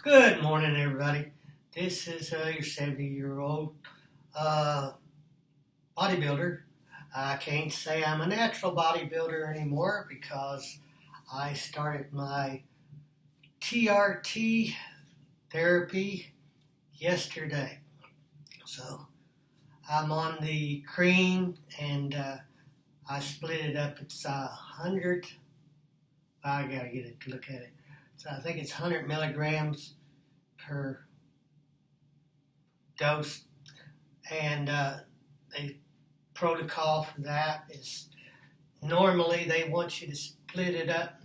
Good morning, everybody. This is your 70-year-old bodybuilder. I can't say I'm a natural bodybuilder anymore because I started my TRT therapy yesterday. So I'm on the cream and I split it up. It's 100. I gotta get it to look at it. So I think it's 100 milligrams per dose, and the protocol for that is normally they want you to split it up.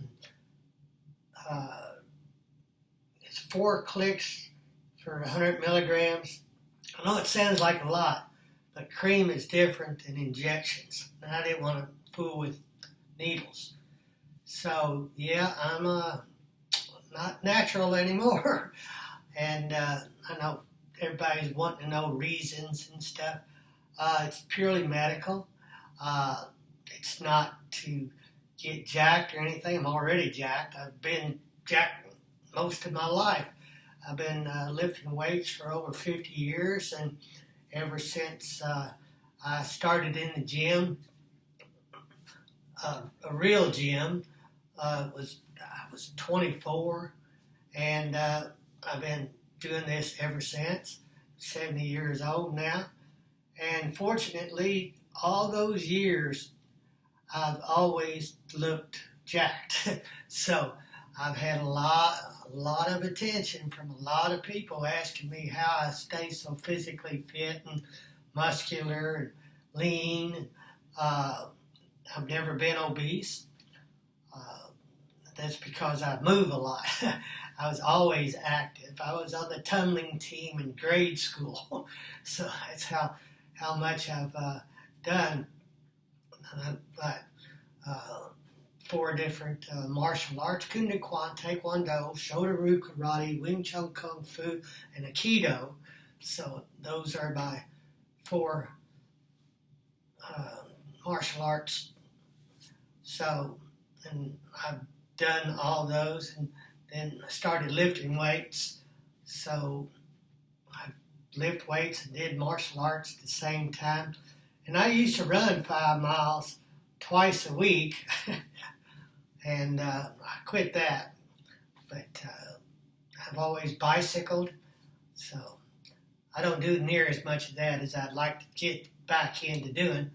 It's 4 clicks for 100 milligrams. I know it sounds like a lot, but cream is different than injections, and I didn't want to fool with needles. So yeah, I'm not natural anymore. And I know everybody's wanting to know reasons and stuff. It's purely medical. It's not to get jacked or anything. I'm already jacked. I've been jacked most of my life. I've been lifting weights for over 50 years, and ever since I started in the gym, a real gym, I was 24, and I've been doing this ever since. 70 years old now, and fortunately, all those years, I've always looked jacked. So I've had a lot of attention from a lot of people asking me how I stay so physically fit and muscular and lean. I've never been obese. That's because I move a lot. I was always active. I was on the tumbling team in grade school. So that's how much I've done. But 4 different martial arts: Kunda Kwan, Taekwondo, Shotoru Karate, Wing Chun Kung Fu, and Aikido. So those are my 4 martial arts. So, and I've done all those, and then I started lifting weights. So I lift weights and did martial arts at the same time. And I used to run 5 miles twice a week, and I quit that. But I've always bicycled, so I don't do near as much of that as I'd like to get back into doing.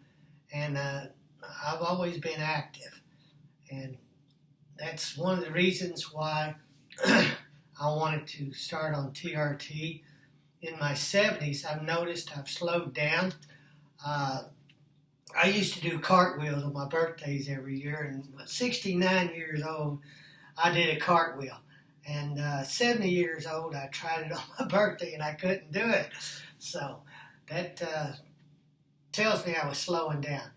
And I've always been active, and that's one of the reasons why I wanted to start on TRT. In my 70s, I've noticed I've slowed down. I used to do cartwheels on my birthdays every year, and at 69 years old, I did a cartwheel. And 70 years old, I tried it on my birthday, and I couldn't do it. So that tells me I was slowing down.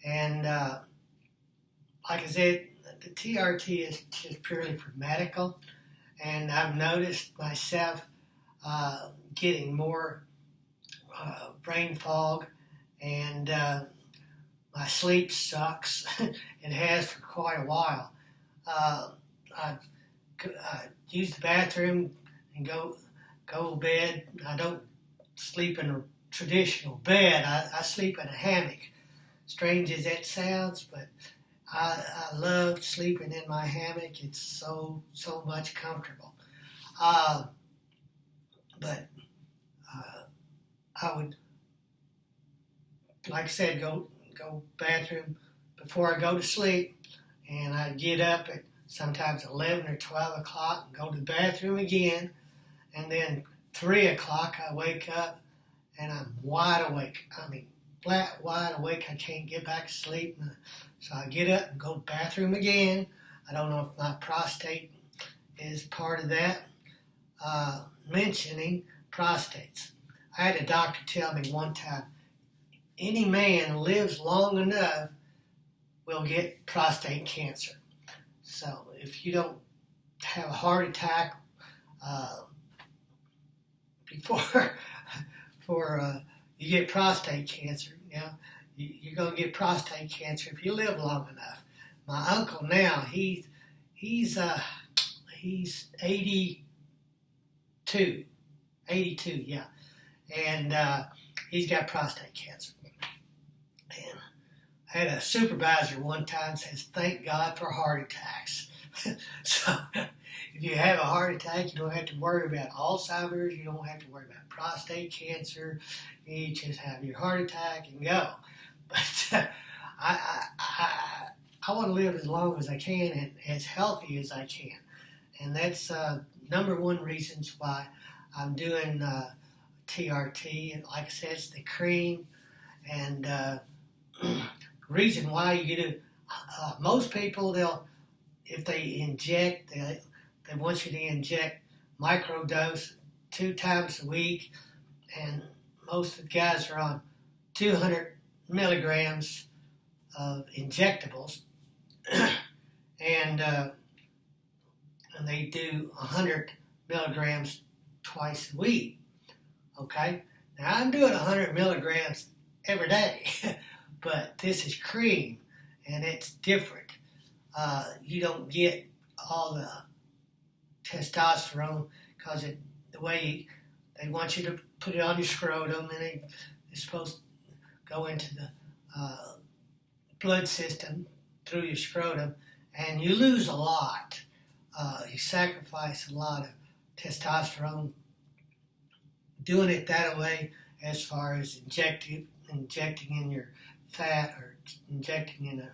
And like I said, the TRT is just purely for medical, and I've noticed myself getting more brain fog, and my sleep sucks. It has for quite a while. I use the bathroom and go to bed. I don't sleep in a traditional bed. I sleep in a hammock. Strange as that sounds, but I love sleeping in my hammock. It's so much comfortable. But I would, like I said, go bathroom before I go to sleep, and I'd get up at sometimes 11 or 12 o'clock and go to the bathroom again, and then 3 o'clock I wake up and I'm wide awake. I mean, flat wide awake. I can't get back to sleep. So I get up and go to the bathroom again. I don't know if my prostate is part of that. Mentioning prostates, I had a doctor tell me one time, any man lives long enough will get prostate cancer. So if you don't have a heart attack before you get prostate cancer, you're going to get prostate cancer if you live long enough. My uncle now, he's 80, 82, yeah. And he's got prostate cancer. And I had a supervisor one time says, "Thank God for heart attacks." So if you have a heart attack, you don't have to worry about Alzheimer's. You don't have to worry about prostate cancer. You just have your heart attack and go. But I want to live as long as I can and as healthy as I can. And that's number one reasons why I'm doing TRT. And like I said, it's the cream. And reason why you do, most people, if they inject, they want you to inject microdose 2 times a week. And most of the guys are on 200 milligrams of injectables. and they do 100 milligrams twice a week. Okay? Now I'm doing 100 milligrams every day, but this is cream, and it's different. You don't get all the testosterone because the way they want you to put it on your scrotum, and it's supposed to go into the blood system through your scrotum, and you lose a lot. You sacrifice a lot of testosterone doing it that way, as far as injecting in your fat or injecting in a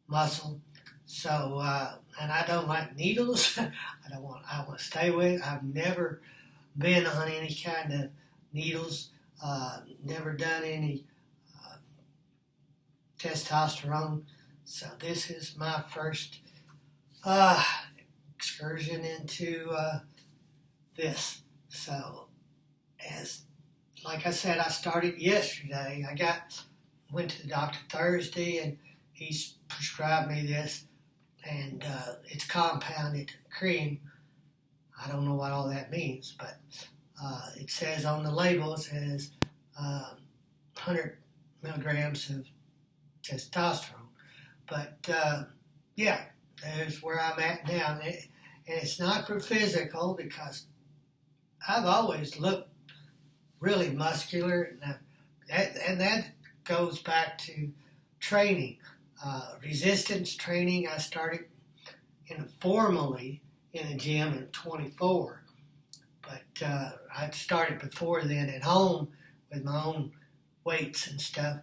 muscle. So, and I don't like needles. I want to stay away. I've never been on any kind of needles. Never done any testosterone. So this is my first excursion into this. So, like I said, I started yesterday. Went to the doctor Thursday, and he's prescribed me this, and it's compounded cream. I don't know what all that means, but it says on the label, it says 100 milligrams of testosterone. But yeah, there's where I'm at now. And it's not for physical, because I've always looked really muscular, and that goes back to training, resistance training. I started formally in a gym at 24, but I'd started before then at home with my own weights and stuff.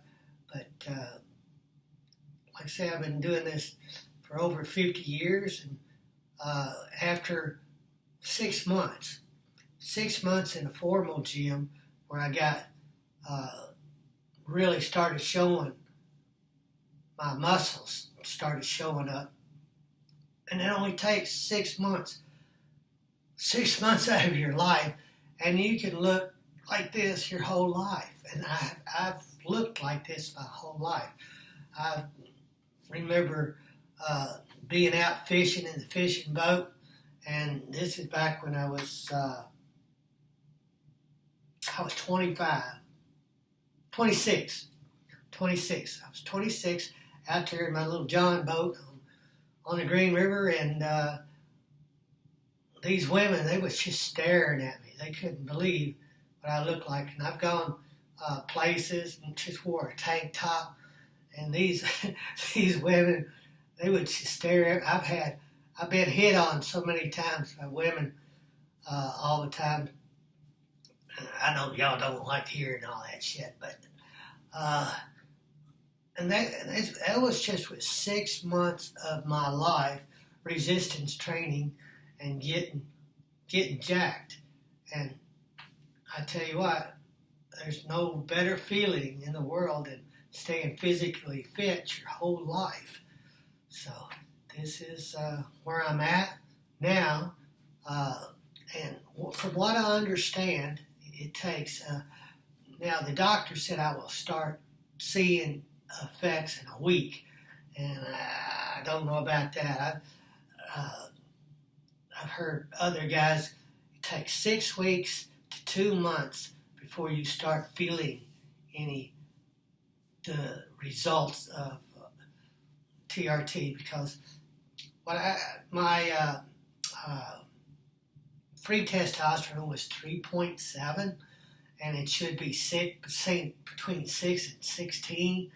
But like I say, I've been doing this for over 50 years, and after 6 months in a formal gym where I got really started showing, my muscles started showing up. And it only takes 6 months. 6 months out of your life, and you can look like this your whole life. And I've looked like this my whole life. I remember being out fishing in the fishing boat, and this is back when I was 26. I was 26 out there in my little John boat on the Green River, and these women, they was just staring at me. They couldn't believe what I looked like. And I've gone places and just wore a tank top, and these these women, they would just stare at. I've been hit on so many times by women all the time. I know y'all don't like hearing all that shit, but and that was just with 6 months of my life, resistance training and getting jacked. And I tell you what, there's no better feeling in the world than staying physically fit your whole life. So this is where I'm at now, and from what I understand, it takes. Now the doctor said I will start seeing effects in a week, and I don't know about that. I've heard other guys, it takes 6 weeks to 2 months before you start feeling the results of free testosterone was 3.7, and it should be between 6 and 16.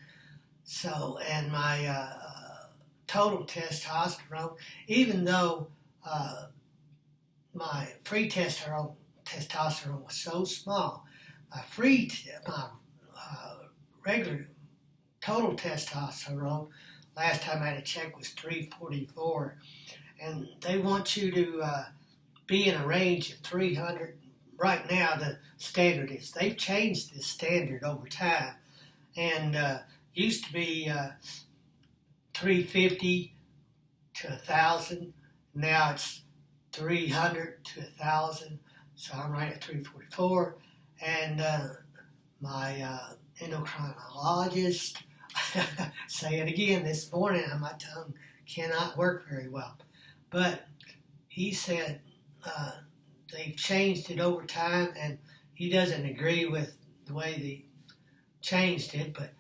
So, and my total testosterone, even though my free testosterone was so small, my regular total testosterone, last time I had a check, was 344, and they want you to be in a range of 300. Right now, the standard is, they've changed this standard over time, and used to be 350 to 1,000. Now it's 300 to 1,000. So I'm right at 344. And my endocrinologist, say it again this morning, my tongue cannot work very well. But he said they've changed it over time, and he doesn't agree with the way they changed it, but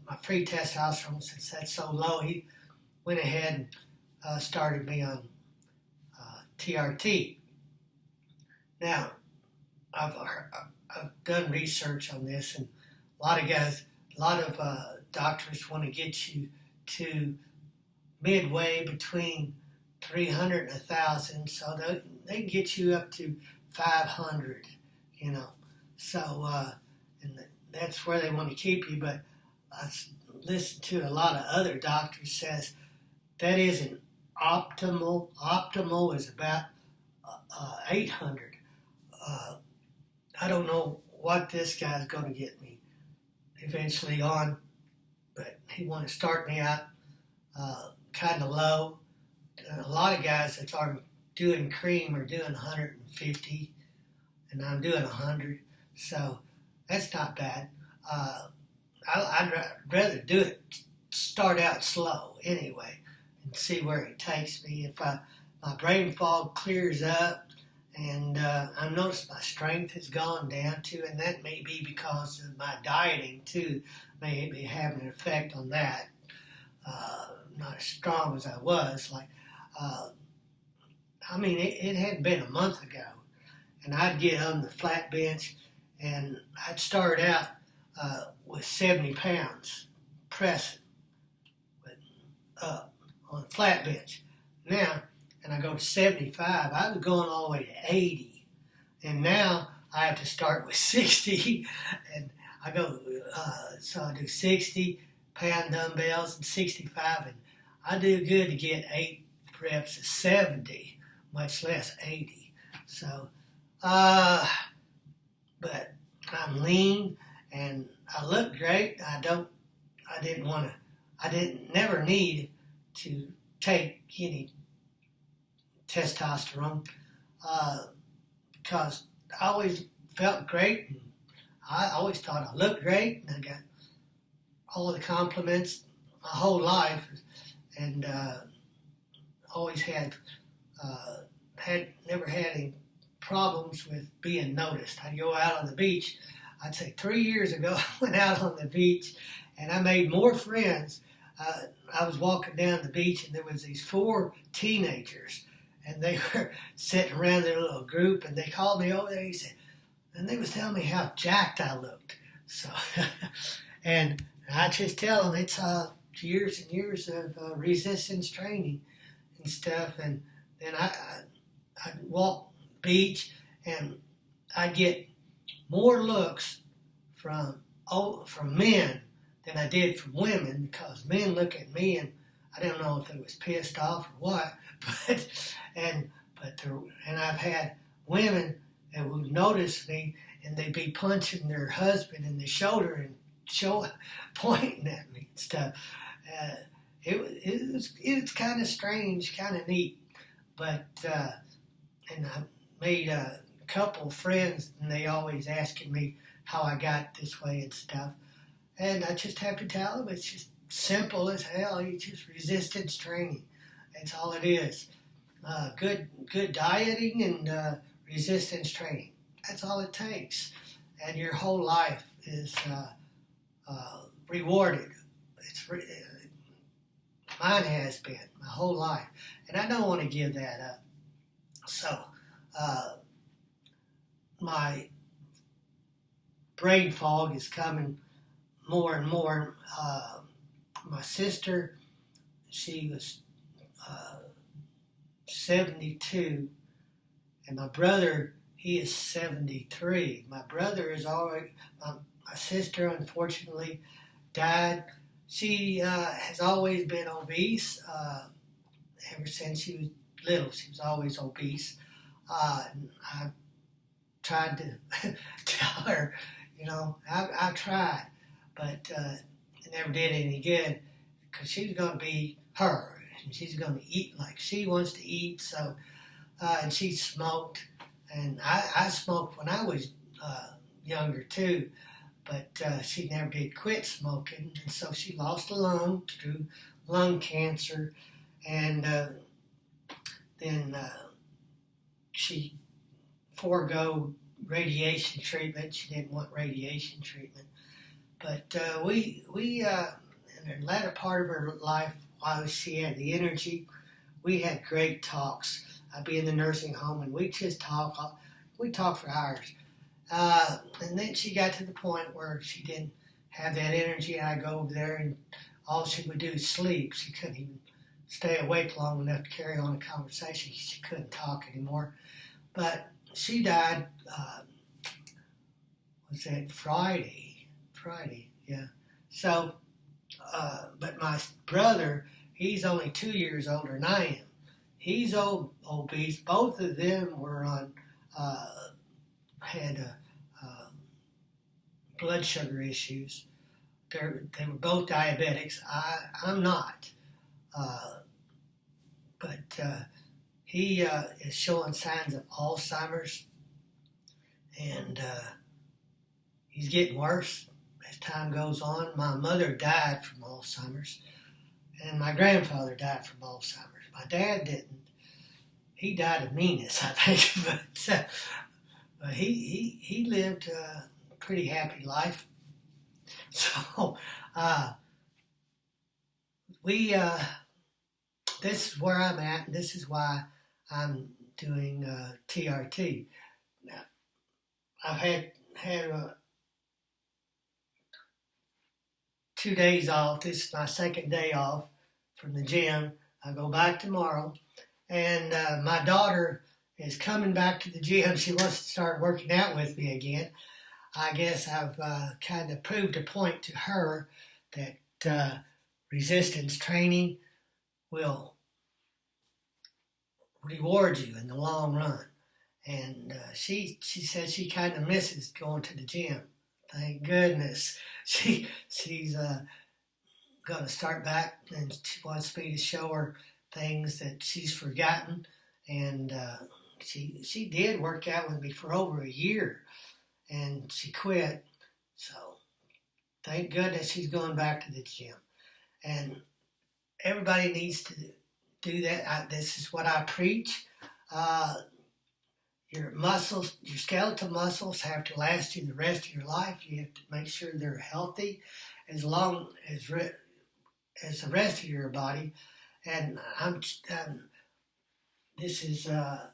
my free testosterone, since that's so low, he went ahead and started me on TRT. Now, I've done research on this, and a lot of doctors want to get you to midway between 300 and 1,000, so they can get you up to 500, So, and that's where they want to keep you. But I listened to a lot of other doctors says that isn't optimal. Optimal is about 800. I don't know what this guy's going to get me eventually on, but he want to start me out kind of low. A lot of guys that are doing cream are doing 150, and I'm doing 100, so that's not bad. I'd rather start out slow anyway, and see where it takes me. If my brain fog clears up, and I've noticed my strength has gone down too, and that may be because of my dieting too, may be having an effect on that. Not as strong as I was. It hadn't been a month ago, and I'd get on the flat bench, and I'd start out with 70 pounds pressing up on the flat bench. Now, and I go to 75, I was going all the way to 80, and now I have to start with 60, and I go, so I do 60 pound dumbbells and 65, and I do good to get 8 reps of 70, much less 80. So, but I'm lean and I look great. Never need to take any testosterone because I always felt great, and I always thought I looked great, and I got all the compliments my whole life, and always never had any problems with being noticed. I'd go out on the beach. I'd say 3 years ago, I went out on the beach, and I made more friends. I was walking down the beach, and there was these 4 teenagers, and they were sitting around their little group, and they called me over there. And they was telling me how jacked I looked. So, and I just tell them it's years and years of resistance training and stuff. And then I'd walk the beach, and I'd get more looks from men than I did from women, because men look at me, and I don't know if they was pissed off or what, and I've had women that would notice me, and they'd be punching their husband in the shoulder and pointing at me and stuff. It was kind of strange, kind of neat, but and I made a couple friends, and they always asking me how I got this way and stuff. And I just have to tell them it's just simple as hell. It's just resistance training. That's all it is. Good dieting and resistance training. That's all it takes. And your whole life is rewarded. Mine has been my whole life. And I don't want to give that up. So my brain fog is coming more and more. My sister, she was 72, and my brother, he is 73. My brother is already, my sister unfortunately died. She has always been obese ever since she was little. She was always obese. And I tried to tell her, I tried, but it never did any good because she's going to be her. And she's going to eat like she wants to eat. So, and she smoked, and I smoked when I was younger too, but she never did quit smoking, and so she lost a lung through lung cancer, and then she forego radiation treatment. She didn't want radiation treatment, but we in the latter part of her life, while she had the energy, we had great talks. I'd be in the nursing home and we'd just talk. We'd talk for hours. And then she got to the point where she didn't have that energy. And I'd go over there and all she would do is sleep. She couldn't even stay awake long enough to carry on a conversation. She couldn't talk anymore. But she died, was that Friday? Friday, yeah. So, but my brother, he's only 2 years older than I am. He's obese. Both of them were on, had blood sugar issues. They were both diabetics. I'm not. But he is showing signs of Alzheimer's, and he's getting worse as time goes on. My mother died from Alzheimer's, and my grandfather died from Alzheimer's. My dad didn't. He died of meanness, I think, but he lived a pretty happy life. So this is where I'm at, and this is why I'm doing TRT. Now, I've had 2 days off. This is my second day off from the gym. I go back tomorrow, and my daughter is coming back to the gym. She wants to start working out with me again. I guess I've kind of proved a point to her that resistance training will reward you in the long run. And she says she kind of misses going to the gym. Thank goodness. She's going to start back, and she wants me to show her things that she's forgotten. And she did work out with me for over a year, and she quit. So thank goodness she's going back to the gym. And everybody needs to do that. This is what I preach. Your muscles, your skeletal muscles have to last you the rest of your life. You have to make sure they're healthy as long as the rest of your body. And this is my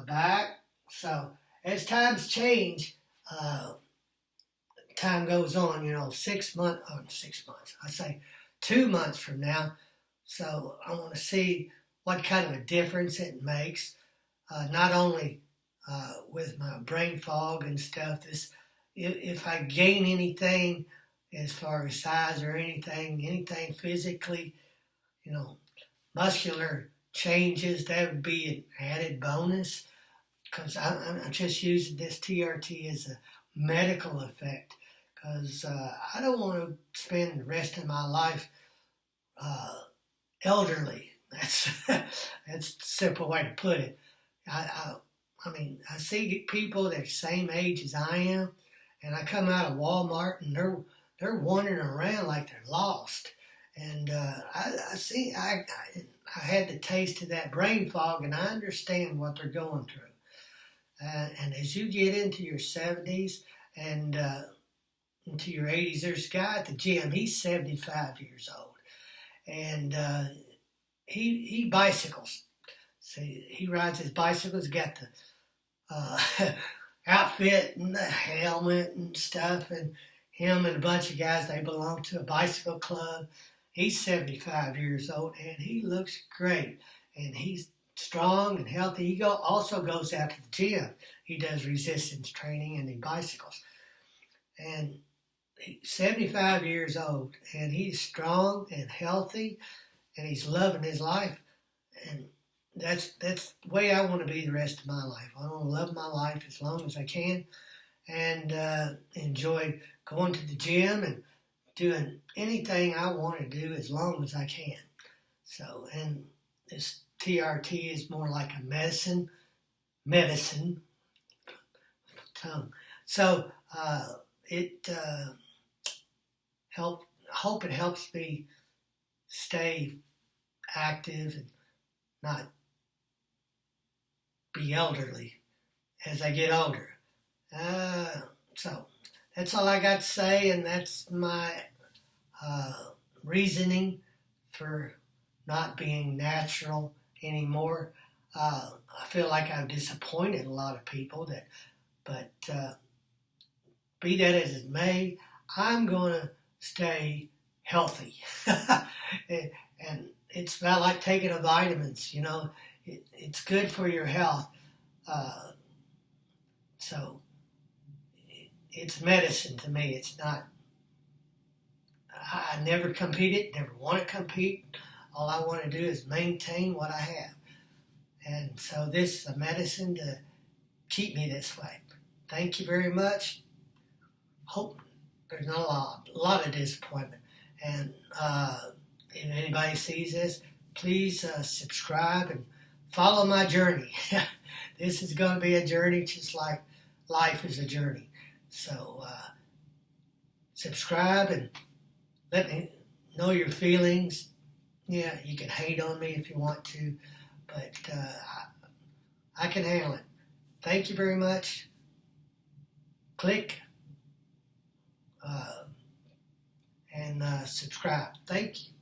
back. So as times change, time goes on. 6 months. I say 2 months from now. So I want to see what kind of a difference it makes. Not only with my brain fog and stuff. If I gain anything as far as size or anything physically, muscular changes, that would be an added bonus, because I'm just using this TRT as a medical effect, because I don't want to spend the rest of my life elderly. That's a simple way to put it. I mean, I see people that are the same age as I am, and I come out of Walmart and they're wandering around like they're lost. And I had the taste of that brain fog, and I understand what they're going through. And as you get into your 70s and into your 80s, there's a guy at the gym. He's 75 years old, and he bicycles See, he rides his bicycles, got the uh, outfit and the helmet and stuff, and him and a bunch of guys, they belong to a bicycle club. He's 75 years old, and he looks great, and he's strong and healthy. He also goes out to the gym. He does resistance training and he bicycles. And he's 75 years old, and he's strong and healthy, and he's loving his life. And that's the way I want to be the rest of my life. I want to love my life as long as I can, and enjoy going to the gym and doing anything I want to do as long as I can. So, and this TRT is more like a medicine tongue. So it hope it helps me stay active and not be elderly as I get older. So that's all I got to say, and that's my reasoning for not being natural anymore. I feel like I've disappointed a lot of people, but be that as it may, I'm going to stay healthy. And it's about like taking a vitamins, it's good for your health. So it's medicine to me. It's not, I never competed, never want to compete. All I want to do is maintain what I have. And so this is a medicine to keep me this way. Thank you very much. Hope there's not a lot of disappointment. And if anybody sees this, please subscribe and follow my journey. This is going to be a journey just like life is a journey. So subscribe and let me know your feelings. Yeah, you can hate on me if you want to, but I can handle it. Thank you very much. Click and subscribe. Thank you.